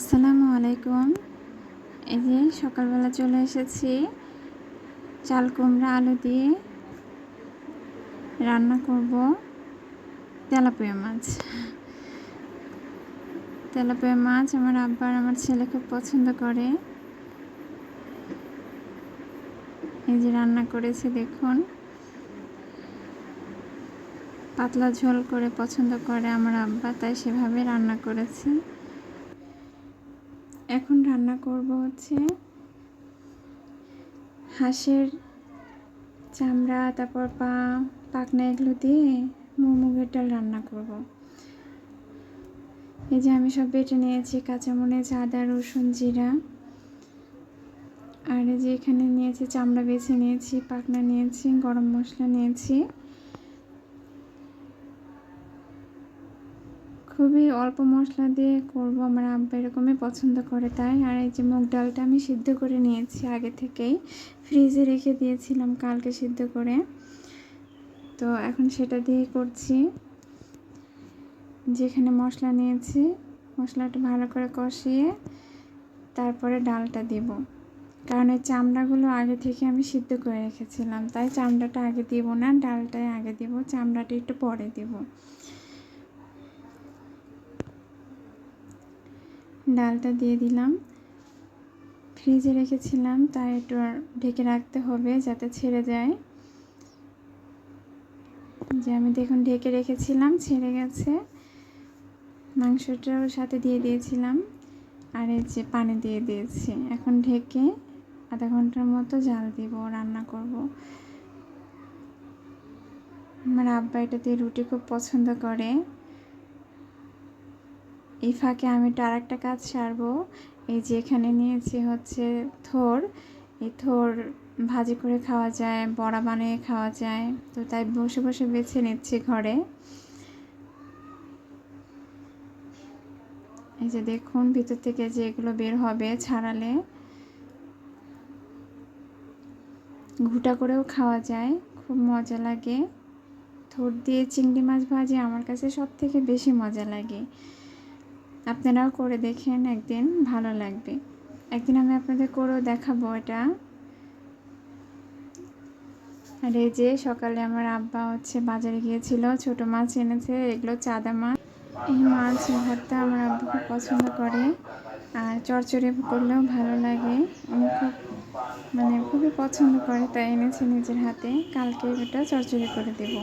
আসসালামু আলাইকুম। এই যে সকালবেলা চলে এসেছি, চাল কুমড়া আলু দিয়ে রান্না করব তেলাপিয়া মাছ। তেলাপিয়া মাছ আমার আব্বা আর আমার ছেলে খুব পছন্দ করে। এই যে রান্না করেছি, দেখুন। পাতলা ঝোল করে পছন্দ করে আমার আব্বা, তাই সেভাবে রান্না করেছি। এখন রান্না করব হচ্ছে হাঁসের চামড়া, তারপর পা, পাখনা এগুলো দিয়ে মুগের ডাল রান্না করব। এই যে আমি সব বেটে নিয়েছি, কাঁচামরিচ, আদা, রসুন, জিরা। আর এই যে এখানে নিয়েছি চামড়া, বেছে নিয়েছি, পাখনা নিয়েছি, গরম মশলা নিয়েছি। খুবই অল্প মশলা দিয়ে করব, আমার আব্বা এরকমই পছন্দ করে তাই। আর এই যে মুগ ডালটা আমি সিদ্ধ করে নিয়েছি আগে থেকেই, ফ্রিজে রেখে দিয়েছিলাম কালকে সিদ্ধ করে। তো এখন সেটা দিয়ে করছি। যেখানে মশলা নিয়েছি, মশলাটা ভালো করে কষিয়ে তারপরে ডালটা দিব, কারণ এই চামড়াগুলো আগে থেকে আমি সিদ্ধ করে রেখেছিলাম, তাই চামড়াটা আগে দিব না, ডালটাই আগে দিব, চামড়াটা একটু পরে দিব। ডালটা দিয়ে দিলাম, ফ্রিজে রেখেছিলাম তাই একটু ঢেকে রাখতে হবে যাতে ছেড়ে যায়। যে আমি দেখুন ঢেকে রেখেছিলাম, ছেড়ে গেছে। মাংসটার সাথে দিয়ে দিয়েছিলাম, আর এই যে পানি দিয়ে দিয়েছি। এখন ঢেকে আধা ঘন্টার মতো জাল দিব, রান্না করব। আমার আব্বা এটা দিয়ে রুটি খুব পছন্দ করে। এই ফাঁকে আমি তো আরেকটা কাজ সারবো। এই যে এখানে নিয়েছি হচ্ছে থোড়। এই থোড় ভাজি করে খাওয়া যায়, বড়া বানিয়ে খাওয়া যায়, তো তাই বসে বসে বেছে নিচ্ছি ঘরে। এই যে দেখুন ভিতর থেকে যে এগুলো বের হবে ছাড়ালে, ঘুটা করেও খাওয়া যায়, খুব মজা লাগে। থোড় দিয়ে চিংড়ি মাছ ভাজি আমার কাছে সব থেকে বেশি মজা লাগে। আপনারাও করে দেখেন, একদিন ভালো লাগবে। একদিন আমি আপনাদের করেও দেখাবো এটা। আর এই যে সকালে আমার আব্বা হচ্ছে বাজারে গিয়েছিল, ছোট মাছ এনেছে, এগুলো চাদা মাছ। এই মাছ ভর্তা আমার আব্বু খুব পছন্দ করে, আর চড়চড়ি করলেও ভালো লাগে। উনি খুবই পছন্দ করে, তাই এনেছে নিজের হাতে। কালকে এটা চড়চড়ি করে দেব।